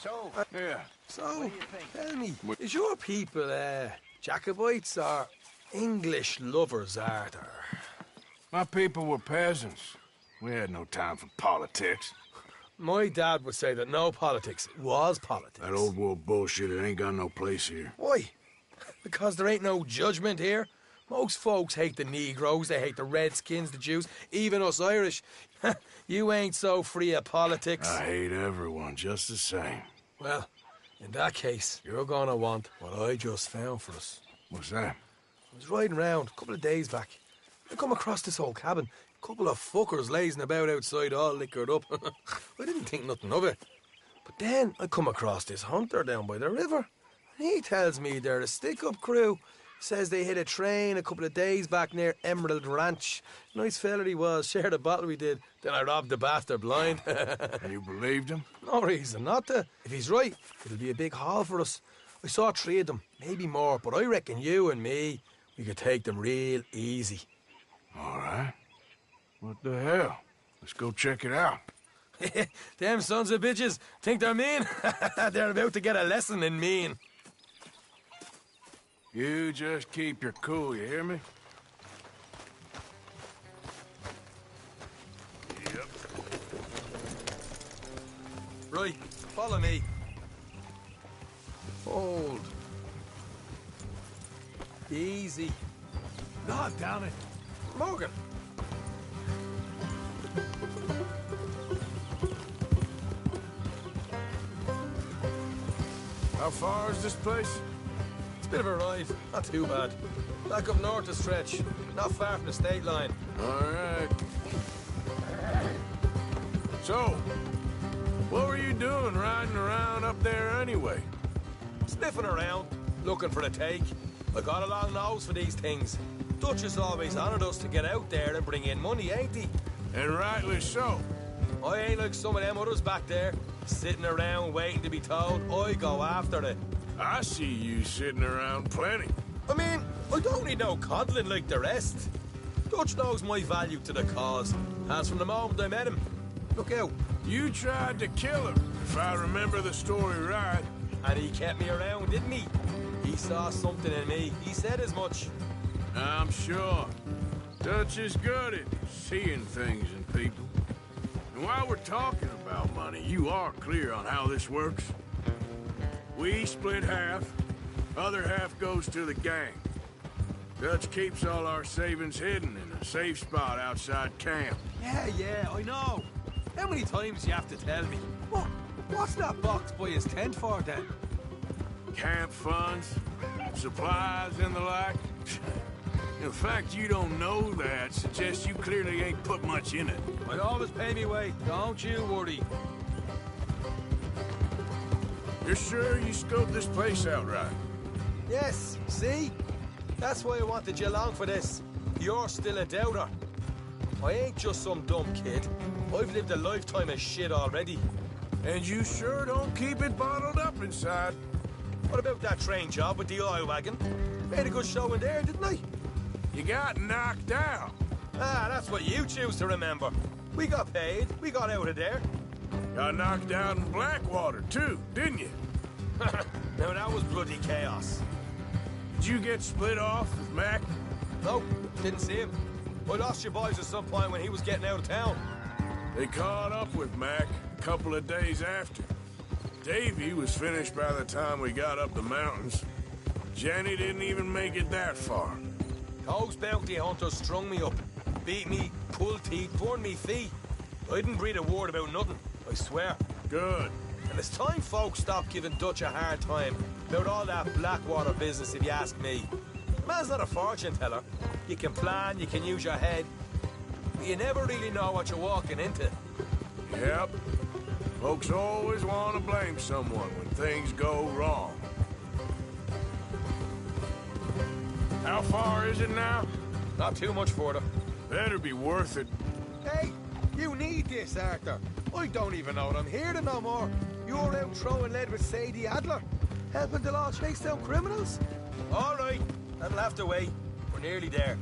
So, Yeah. so, tell me, is your people, Jacobites or English lovers, Arthur? My people were peasants. We had no time for politics. My dad would say that no politics was politics. That old world bullshit, it ain't got no place here. Why? Because there ain't no judgment here. Most folks hate the Negroes, they hate the Redskins, the Jews, even us Irish. You ain't so free of politics. I hate everyone just the same. Well, in that case, you're gonna want what I just found for us. What's that? I was riding around a couple of days back. I come across this old cabin. A couple of fuckers lazing about outside all liquored up. I didn't think nothing of it. But then I come across this hunter down by the river. And he tells me they're a stick-up crew. Says they hit a train a couple of days back near Emerald Ranch. Nice fella he was, shared a bottle we did. Then I robbed the bastard blind. And you believed him? No reason not to. If he's right, it'll be a big haul for us. I saw 3 of them, maybe more, but I reckon you and me, we could take them real easy. All right. What the hell? Let's go check it out. Them sons of bitches think they're mean. They're about to get a lesson in mean. You just keep your cool, you hear me? Yep. Right, follow me. Hold. Easy. God damn it. Morgan. How far is this place? It's a bit of a ride, not too bad. Back up north a stretch, not far from the state line. All right. So, what were you doing riding around up there anyway? Sniffing around, looking for a take. I got a long nose for these things. Dutch has always honoured us to get out there and bring in money, ain't he? And rightly so. I ain't like some of them others back there, sitting around waiting to be told. I go after it. I see you sitting around plenty. I mean, I don't need no coddling like the rest. Dutch knows my value to the cause, as from the moment I met him. Look out. You tried to kill him, if I remember the story right. And he kept me around, didn't he? He saw something in me. He said as much. I'm sure. Dutch is good at seeing things in people. And while we're talking about money, you are clear on how this works? We split half, other half goes to the gang. Dutch keeps all our savings hidden in a safe spot outside camp. Yeah, I know. How many times do you have to tell me? What's that box by his tent for, then? Camp funds, supplies, and the like. The fact you don't know that suggests you clearly ain't put much in it. I always pay me way, don't you worry. You're sure you scoped this place out right? Yes, see? That's why I wanted you along for this. You're still a doubter. I ain't just some dumb kid. I've lived a lifetime of shit already. And you sure don't keep it bottled up inside. What about that train job with the oil wagon? Made a good show in there, didn't I? You got knocked out. Ah, that's what you choose to remember. We got paid. We got out of there. Got knocked out in Blackwater, too, didn't you? Now, that was bloody chaos. Did you get split off with Mac? Nope, didn't see him. I lost your boys at some point when he was getting out of town. They caught up with Mac a couple of days after. Davy was finished by the time we got up the mountains. Jenny didn't even make it that far. Those bounty hunters strung me up, beat me, pulled teeth, burned me feet. I didn't breathe a word about nothing, I swear. Good. And it's time folks stop giving Dutch a hard time about all that Blackwater business, if you ask me. Man's not a fortune teller. You can plan, you can use your head, but you never really know what you're walking into. Yep. Folks always want to blame someone when things go wrong. How far is it now? Not too much further. Better be worth it. Hey, you need this, Arthur. I don't even know what I'm here to no more. You're out throwing lead with Sadie Adler, helping the law chase down criminals. All right, that'll have to wait. We're nearly there.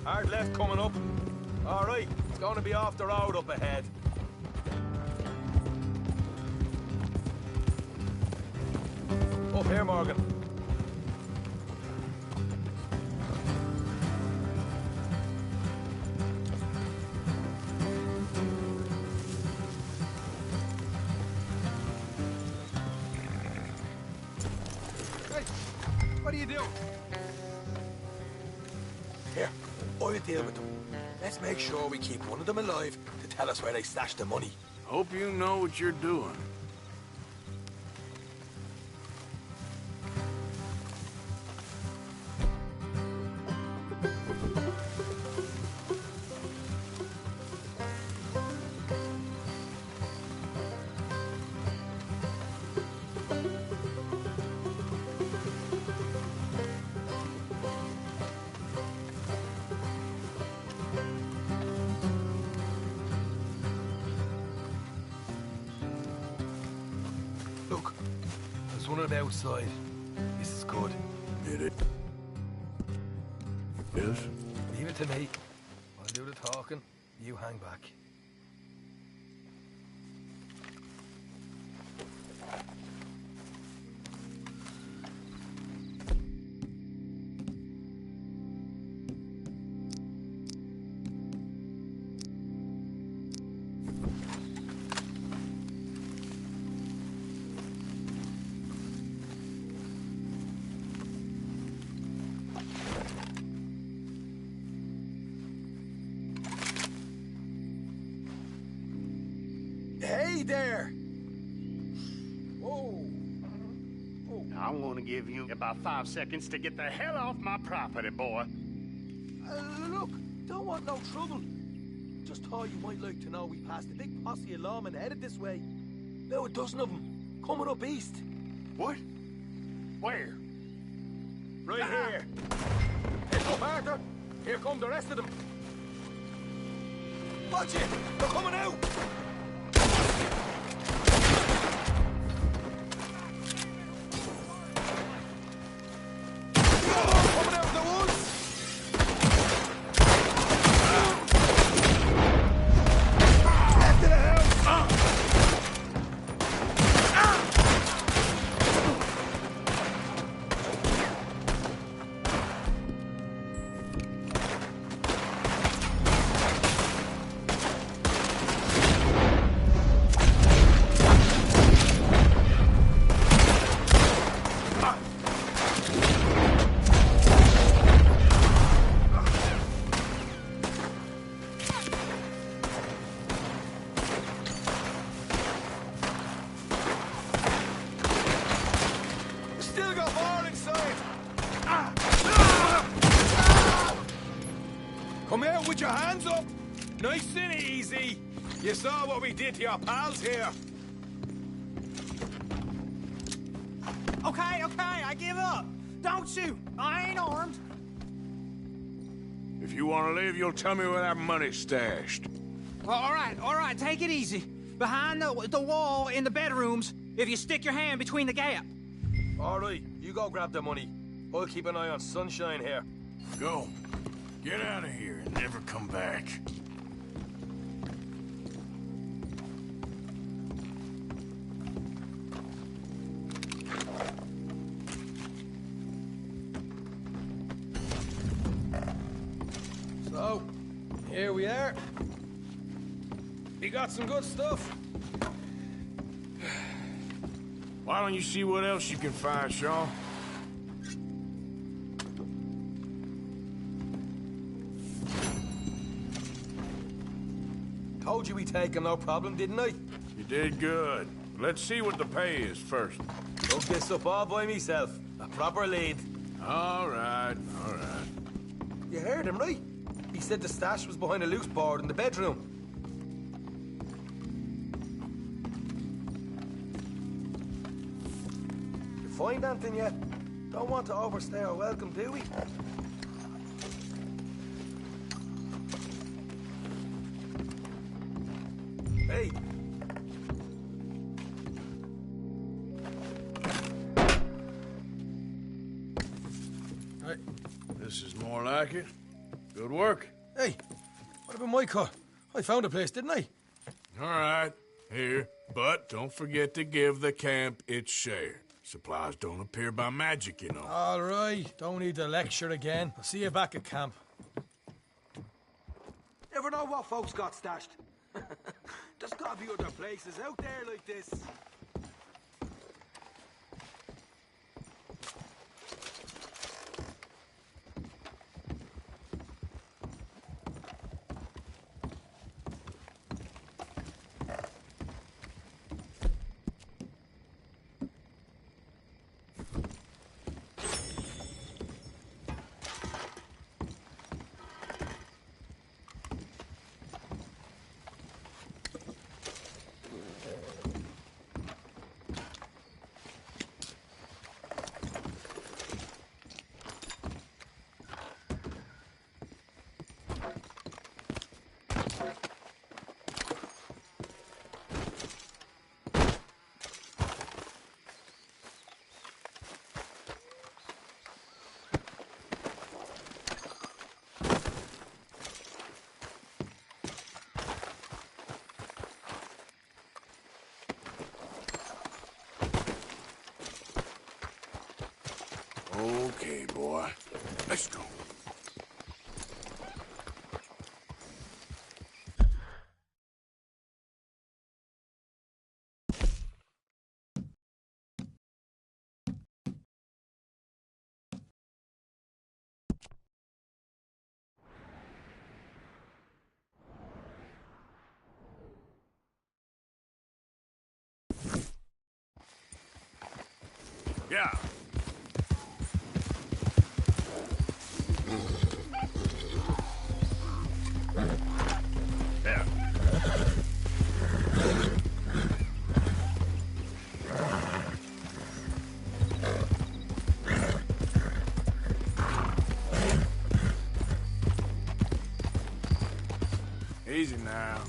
Hard left coming up. All right, it's going to be off the road up ahead. Up here, Morgan. Hey, what are you doing? Here, I'll deal with them. Let's make sure we keep one of them alive to tell us where they stashed the money. Hope you know what you're doing. Look, there's one on the outside. This is good. It is? Leave it to me. I'll do the talking. You hang back. Hey there! Whoa! I'm gonna give you about 5 seconds to get the hell off my property, boy. Look, don't want no trouble. Just thought you might like to know we passed a big posse of lawmen headed this way. About a dozen of them, coming up east. What? Where? Right here. Head up, Arthur. Here come the rest of them. Watch it! They're coming out! Coming out of the woods! Left to the house! Still got more inside! Come out with your hands up! Nice and easy! You saw what we did to your pals here! Okay, I give up. Don't shoot. I ain't armed. If you want to live, you'll tell me where that money's stashed. Well, all right, take it easy. Behind the wall in the bedrooms, if you stick your hand between the gap. All right, you go grab the money. I'll keep an eye on Sunshine here. Go. Get out of here and never come back. So, here we are. We got some good stuff. Why don't you see what else you can find, Shaw? Told you we take him, no problem, didn't I? You did good. Let's see what the pay is first. Took this up all by myself. A proper lead. All right, all right. You heard him, right? He said the stash was behind a loose board in the bedroom. You find anything yet? Don't want to overstay our welcome, do we? Hey! Hey, this is more like it. Good work. Hey! What about my car? I found a place, didn't I? All right, here. But don't forget to give the camp its share. Supplies don't appear by magic, you know. All right, don't need to lecture again. I'll see you back at camp. Never know what folks got stashed. There's gotta be other places out there like this. Okay, boy. Let's go. Yeah. Yeah. Easy now.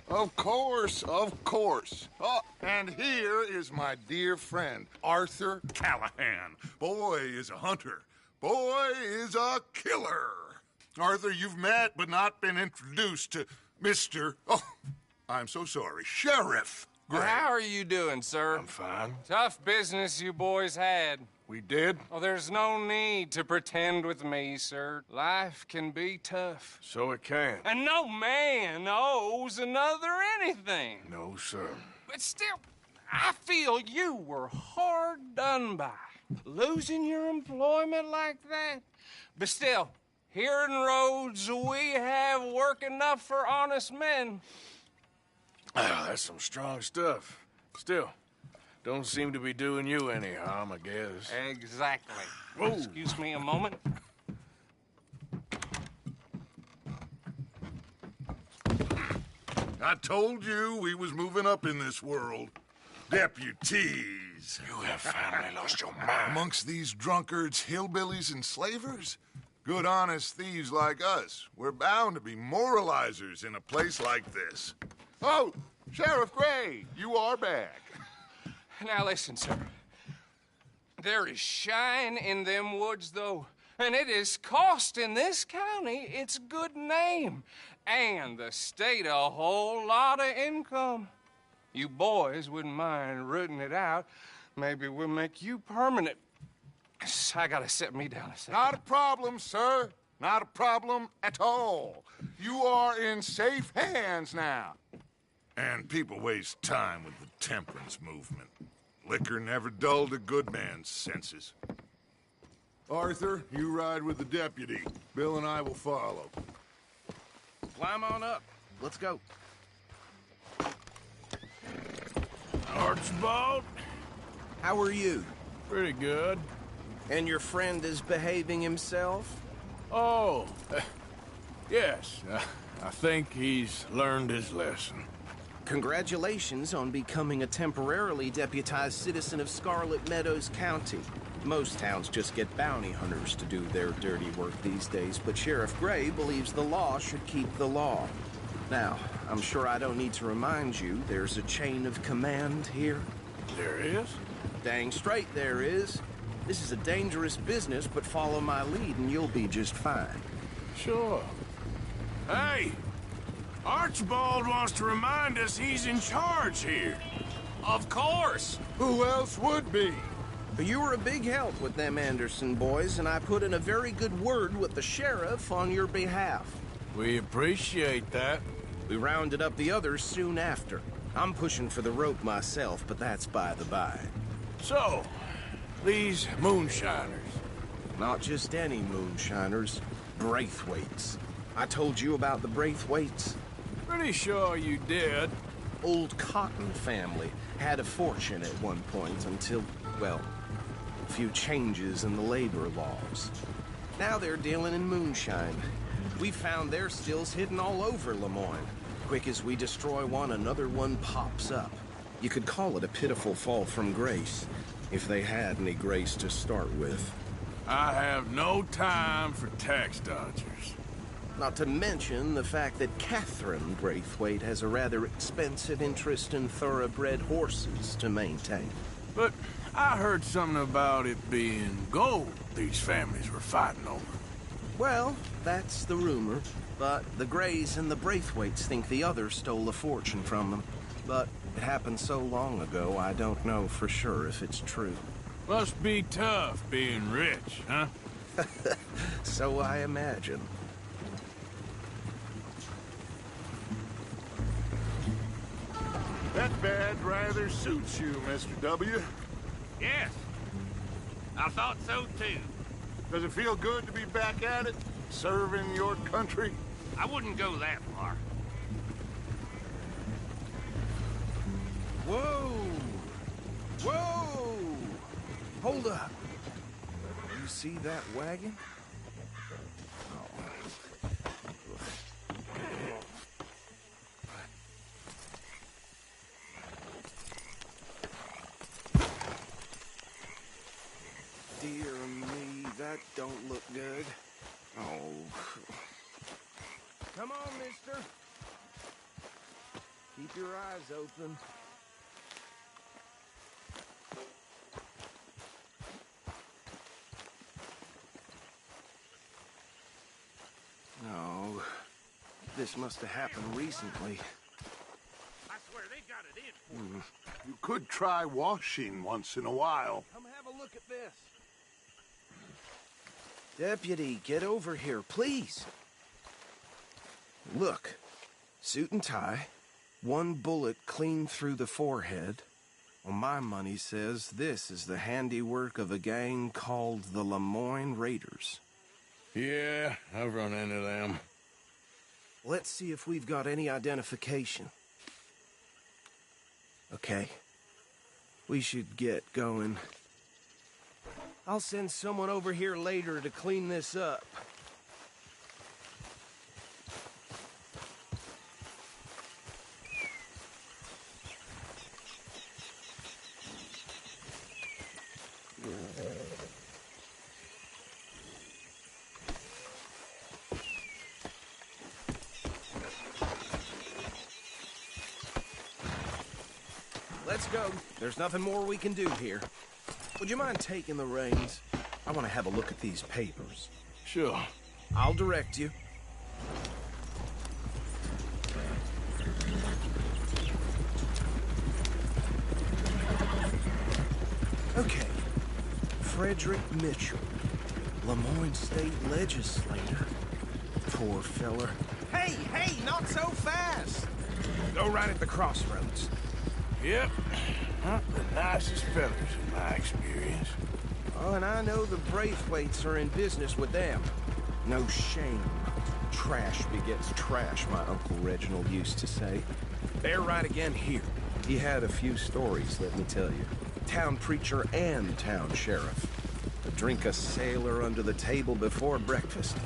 Of course, of course. Oh, and here is my dear friend, Arthur Callahan. Boy is a hunter. Boy is a killer. Arthur, you've met but not been introduced to Mr. Oh, I'm so sorry, Sheriff Gray. How are you doing, sir? I'm fine. Tough business you boys had. We did? Oh, there's no need to pretend with me, sir. Life can be tough. So it can. And no man owes another anything. No, sir. But still, I feel you were hard done by. Losing your employment like that. But still, here in Rhodes, we have work enough for honest men. Ah, that's some strong stuff. Still, don't seem to be doing you any harm, I guess. Exactly. Whoa. Excuse me a moment. I told you we was moving up in this world. Deputies. You have finally lost your mind. Amongst these drunkards, hillbillies, and slavers? Good, honest thieves like us. We're bound to be moralizers in a place like this. Oh, Sheriff Gray, you are back. Now listen, sir. There is shine in them woods, though, and it is costing this county its good name and the state a whole lot of income. You boys wouldn't mind rooting it out. Maybe we'll make you permanent. I gotta sit me down a second. Not a problem, sir. Not a problem at all. You are in safe hands now. And people waste time with the temperance movement. Liquor never dulled a good man's senses. Arthur, you ride with the deputy. Bill and I will follow. Climb on up. Let's go. Archibald? How are you? Pretty good. And your friend is behaving himself? Oh, yes. I think he's learned his lesson. Congratulations on becoming a temporarily deputized citizen of Scarlet Meadows County. Most towns just get bounty hunters to do their dirty work these days, but Sheriff Gray believes the law should keep the law. Now, I'm sure I don't need to remind you there's a chain of command here. There is? Dang straight there is. This is a dangerous business, but follow my lead and you'll be just fine. Sure. Hey! Archibald wants to remind us he's in charge here. Of course. Who else would be? You were a big help with them Anderson boys, and I put in a very good word with the sheriff on your behalf. We appreciate that. We rounded up the others soon after. I'm pushing for the rope myself, but that's by the by. So, these moonshiners. Not just any moonshiners, Braithwaites. I told you about the Braithwaites? Pretty sure you did. Old Cotton family had a fortune at one point until, well, a few changes in the labor laws. Now they're dealing in moonshine. We found their stills hidden all over Lemoyne. Quick as we destroy one, another one pops up. You could call it a pitiful fall from grace, if they had any grace to start with. I have no time for tax dodgers. Not to mention the fact that Catherine Braithwaite has a rather expensive interest in thoroughbred horses to maintain. But I heard something about it being gold these families were fighting over. Well, that's the rumor. But the Grays and the Braithwaites think the others stole a fortune from them. But it happened so long ago, I don't know for sure if it's true. Must be tough being rich, huh? So I imagine. That badge rather suits you, Mr. W. Yes. I thought so, too. Does it feel good to be back at it? Serving your country? I wouldn't go that far. Whoa! Whoa! Hold up. You see that wagon? Dear me, that don't look good. Oh. Come on, mister. Keep your eyes open. No. This must have happened recently. I swear they got it in. You could try washing once in a while. Come have a look at this. Deputy, get over here, please. Look, suit and tie, one bullet clean through the forehead. Well, my money says this is the handiwork of a gang called the Lemoyne Raiders. Yeah, I've run into them. Let's see if we've got any identification. Okay. We should get going. I'll send someone over here later to clean this up. Let's go. There's nothing more we can do here. Would you mind taking the reins? I want to have a look at these papers. Sure. I'll direct you. Okay. Frederick Mitchell, Lemoyne State Legislator. Poor feller. Hey, not so fast! Go right at the crossroads. Yep. Not the nicest fellas in my experience. Oh, and I know the Braithwaites are in business with them. No shame. Trash begets trash, my Uncle Reginald used to say. They're right again here. He had a few stories, let me tell you. Town preacher and town sheriff. A drink a sailor under the table before breakfast.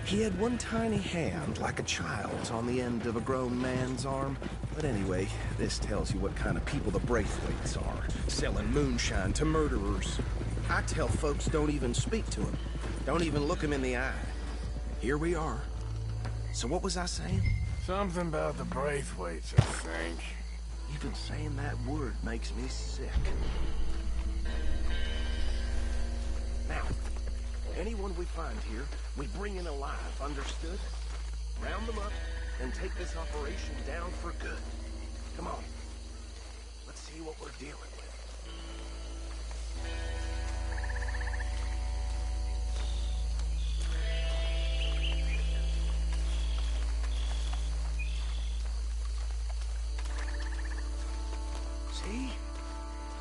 He had one tiny hand, like a child's, on the end of a grown man's arm. But anyway, this tells you what kind of people the Braithwaites are. Selling moonshine to murderers. I tell folks don't even speak to them. Don't even look them in the eye. Here we are. So what was I saying? Something about the Braithwaites, I think. Even saying that word makes me sick. Now, anyone we find here, we bring in alive, understood? Round them up, and take this operation down for good. Come on. Let's see what we're dealing with.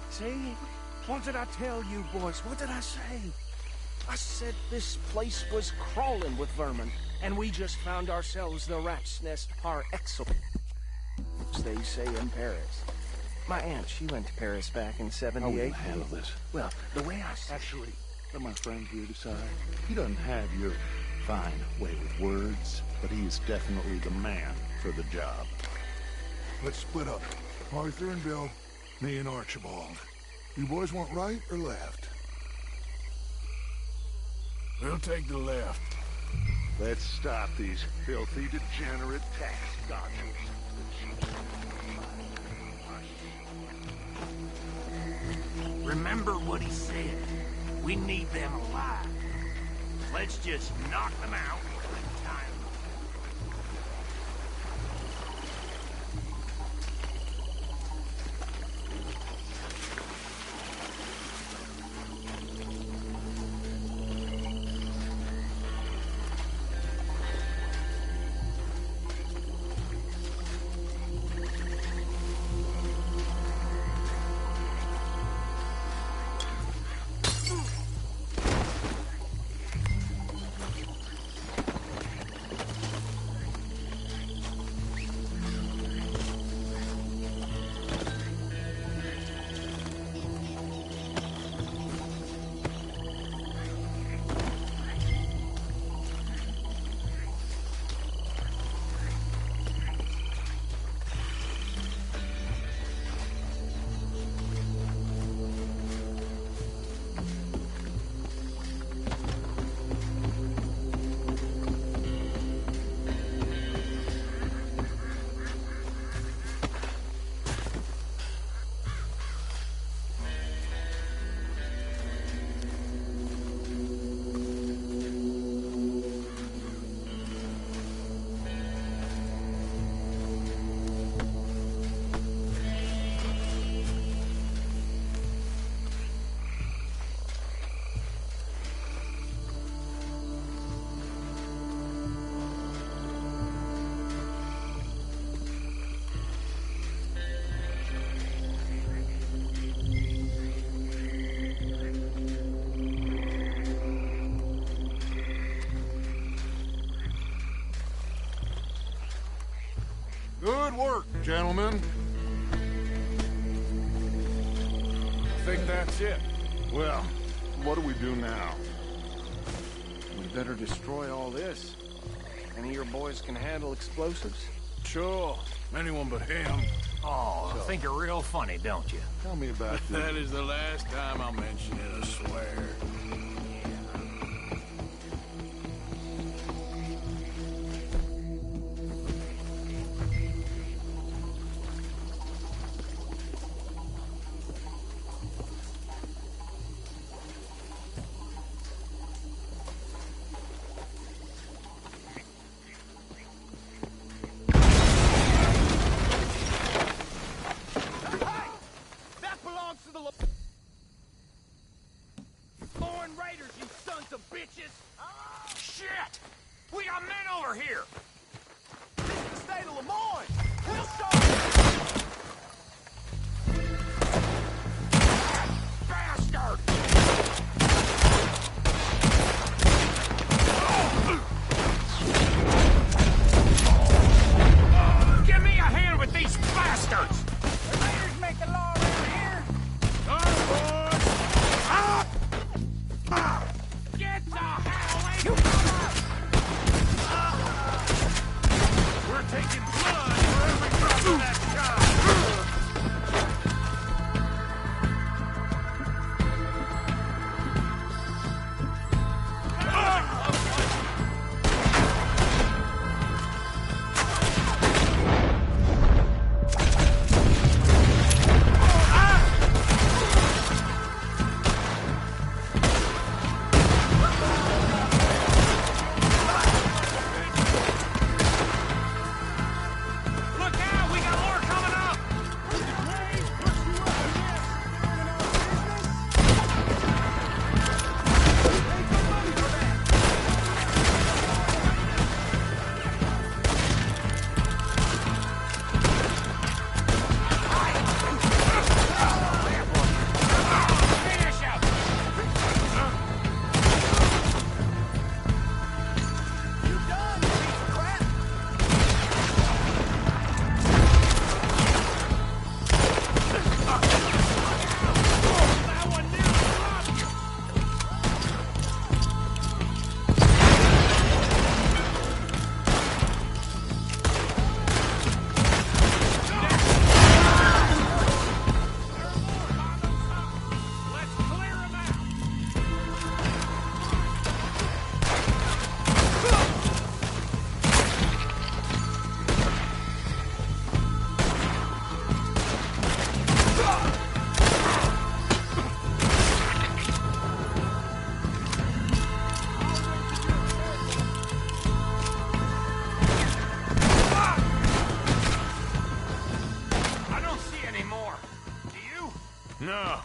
See? What did I tell you, boys? What did I say? I said this place was crawling with vermin, and we just found ourselves the rat's nest par excellence, they say in Paris. My aunt, she went to Paris back in '78. How will you handle this? Well, the way I said... Actually, let my friend here decide. He doesn't have your fine way with words, but he is definitely the man for the job. Let's split up. Arthur and Bill, me and Archibald. You boys want right or left? We'll take the left. Let's stop these filthy, degenerate tax dodgers. Remember what he said. We need them alive. Let's just knock them out and tie them up. Good work, gentlemen. I think that's it. Well, what do we do now? We better destroy all this. Any of your boys can handle explosives? Sure. Anyone but him. Oh, I think you're real funny, don't you? Tell me about That is the last time I'll mention it, I swear. of bitches! Shit! We got men over here! This is the state of Lemoyne! We'll show you! Bastard! Give me a hand with these bastards! The raiders make the law around here. Get the hell away from us! We're taking blood for every drop of that shot! No,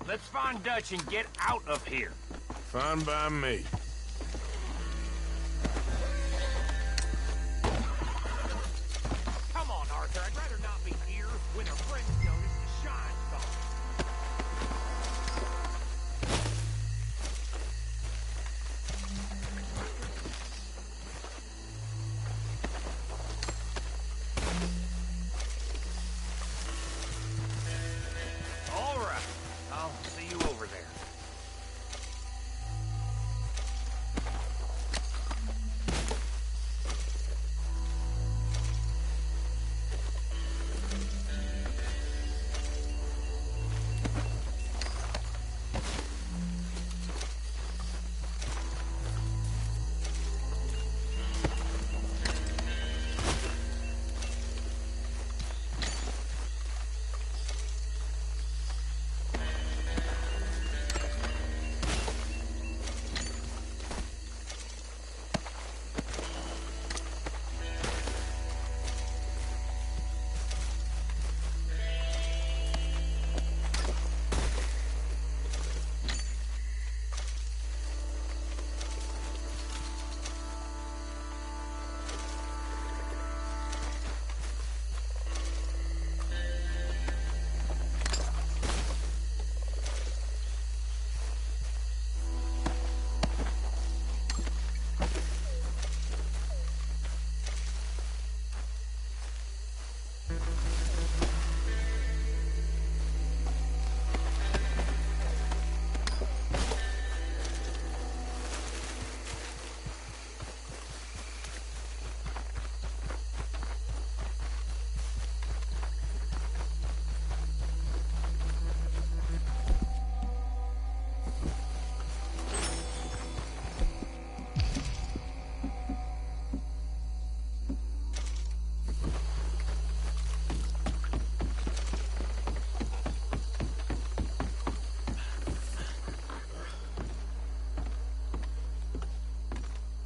Let's find Dutch and get out of here. fine by me. Come on, Arthur. I'd rather not be here when our friends notice the shine's gone. All right. I'll see you over there.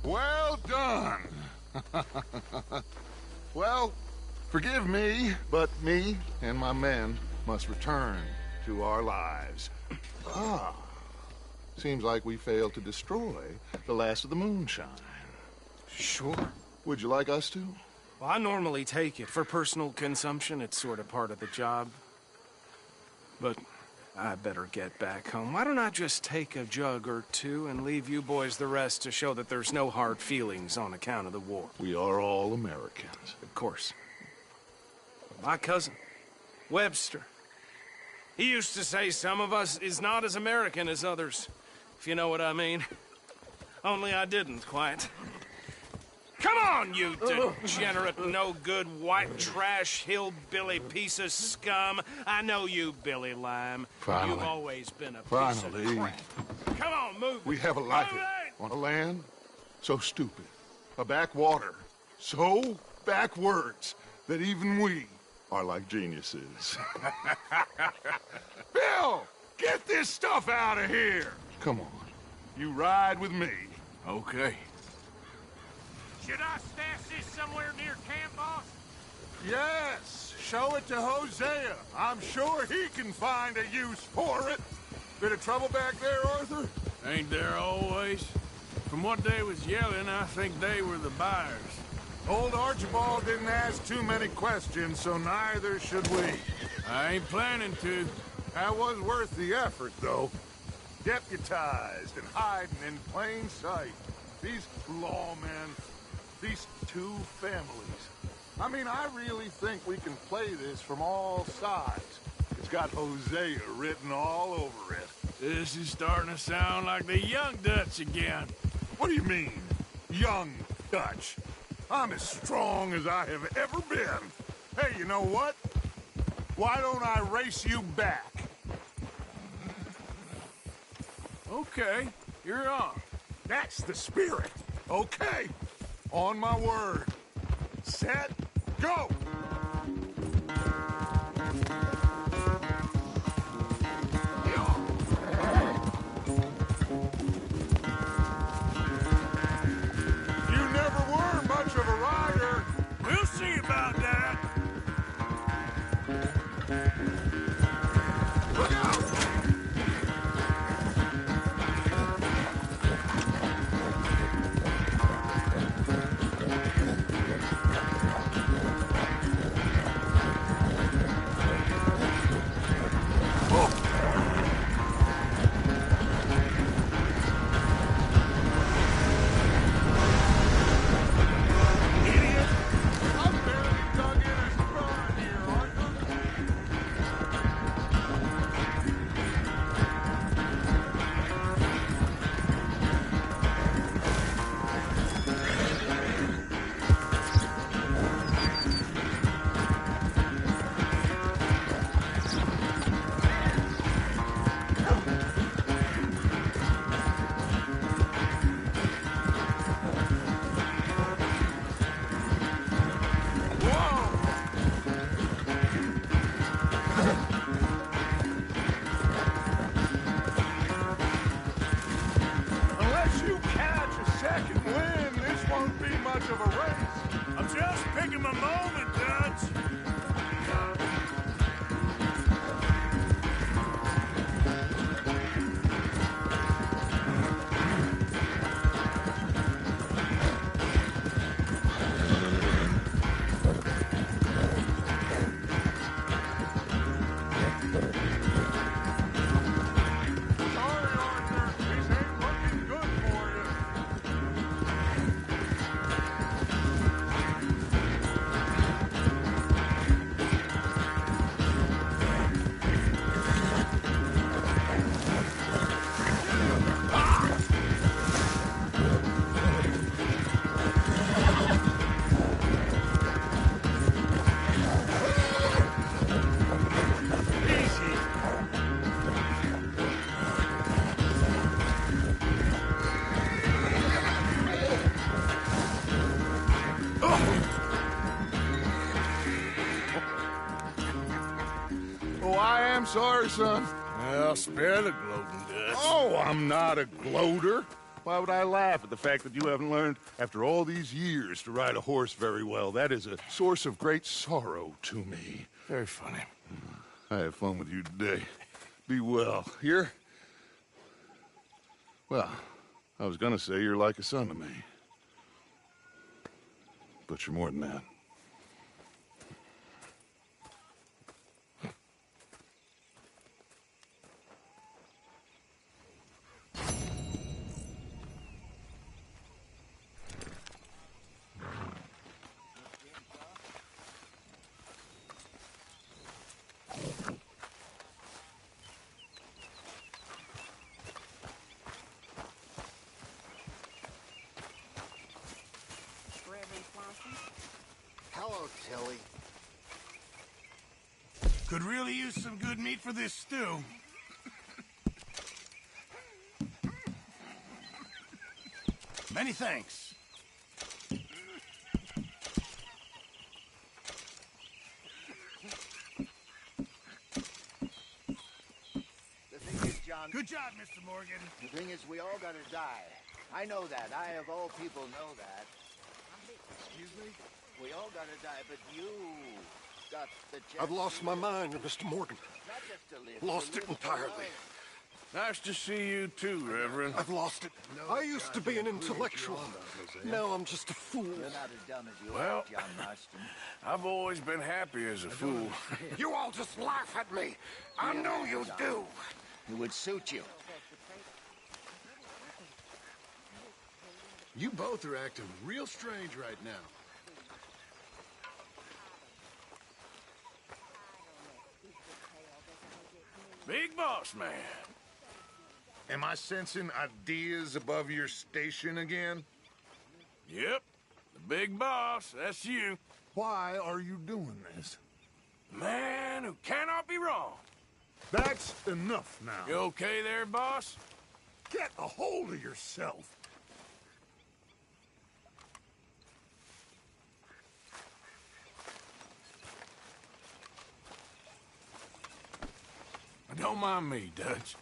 Well done. Well, forgive me, but me and my men must return to our lives. Seems like we failed to destroy the last of the moonshine. Sure. Would you like us to? Well, I normally take it. For personal consumption, it's sort of part of the job. But I better get back home. Why don't I just take a jug or two and leave you boys the rest to show that there's no hard feelings on account of the war? We are all Americans. Of course. My cousin, Webster, he used to say some of us is not as American as others, if you know what I mean. Only I didn't quite. Come on, you degenerate, no-good, white trash, hillbilly piece of scum. I know you, Billy Lime. Finally. You've always been a piece Finally. of crap. Come on, move it. We have a life Move it! on a land so stupid, a backwater so backwards that even we are like geniuses. Bill, get this stuff out of here. Come on, you ride with me. Okay. Should I stash this somewhere near camp, boss? Yes, show it to Hosea. I'm sure he can find a use for it. Bit of trouble back there, Arthur? Ain't there always? From what they was yelling, I think they were the buyers. Old Archibald didn't ask too many questions, so neither should we. I ain't planning to. That was worth the effort, though. Deputized and hiding in plain sight. These lawmen, these two families. I mean, I really think we can play this from all sides. It's got Hosea written all over it. This is starting to sound like the Young Dutch again. What do you mean, young Dutch? I'm as strong as I have ever been. Hey, you know what? Why don't I race you back? Okay, you're on. That's the spirit. Okay. On my word. Set, go! You never were much of a rider. We'll see about that. Look out! Unless you catch a second wind, this won't be much of a race. I'm just picking my moment, Dutch. Sorry, Arthur. This ain't looking good for you. Oh, I am sorry, son. Well, spare the gloating, Dutch. Oh, I'm not a gloater. Why would I laugh at the fact that you haven't learned, after all these years, to ride a horse very well? That is a source of great sorrow to me. Very funny. I had fun with you today. Be well. Here? Well, I was gonna say you're like a son to me. But you're more than that. Hello, Tilly. Could really use some good meat for this stew. Many thanks. The thing is, John... Good job, Mr. Morgan. The thing is, we all gotta die. I know that. I, of all people, know that. Excuse me? We all gotta die, but you got the chance. I've lost my mind, Mr. Morgan. Not just to live. Lost it entirely. Nice to see you too, Reverend. I've lost it. I used to be an intellectual. Now I'm just a fool. You're not as dumb as you Well, are, John Marston. I've always been happy as a fool. You all just laugh at me. I know you do. It would suit you. You both are acting real strange right now. Big boss man. Am I sensing ideas above your station again? Yep, the big boss, that's you. Why are you doing this? Man who cannot be wrong. That's enough now. You okay there, boss? Get a hold of yourself. Don't mind me, Dutch.